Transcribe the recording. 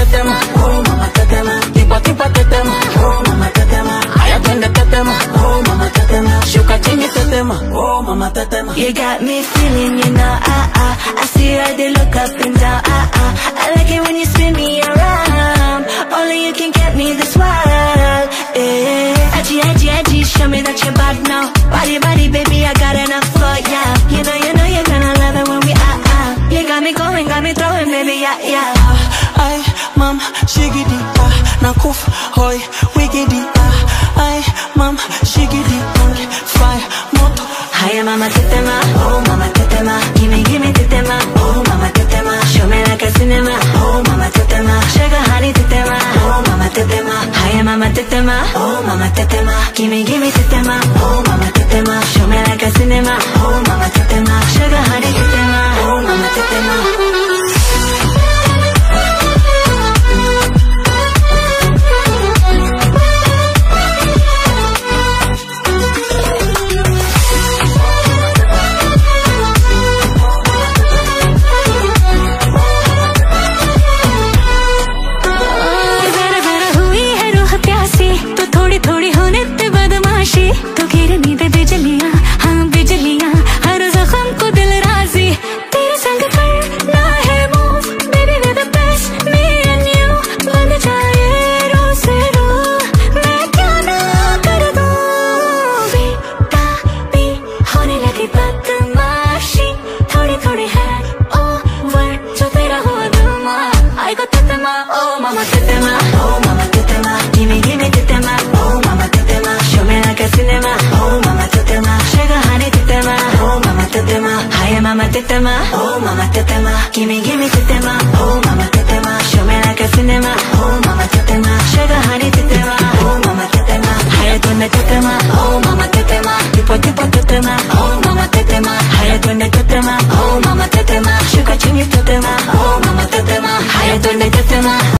tetema, oh mama tetema. Tipo tipo tetema, oh mama tetema. Aya twende tetema, oh mama tetema. Shuka chini tetema, oh mama tetema. You got me feeling, you know, I see how they look up and down, I like it when you spin me around. Only you can get me this wild, yeah. Edgy, edgy, edgy, show me that you're bad now. Body, body, baby, I got enough for ya. You know, you're gonna love it when we You got me going, got me throwing, baby, yeah, yeah. Ay, mam, shigidi, nakuf, hoy, wigidi, ay, mam, shigidi, fire, moto. Hiya, mama tetema, oh mama tetema. Gimme tetema, oh mama tetema. Show me like a cinema, oh mama tetema. Sugar honey tetema, oh mama tetema. Hiya, mama tetema, oh mama tetema. Gimme tetema, oh mama tetema. Show me like a cinema, oh mama tetema. Sugar honey tetema, oh mama tetema. तो गिरनी दे बिजलियां, हाँ बिजलियां, हर जख्म को दिल राजी तेरे संग करना है move, baby we're the best, me and you बन जाए रो से रो, मैं क्या ना कर दूं। बेताबी होने लगी बदमाशी, थोड़ी थोड़ी है ओवर जो तेरा हुआ धुमा। I got tetema, oh mama tetema, oh mama tetema. Gimme tetema, oh mama tetema. Show me like a cinema, oh mama tetema. Sugar honey tetema, oh mama tetema. Hiya, mama tetema, oh mama tetema. Gimme tetema, oh mama tetema. Show me like a cinema.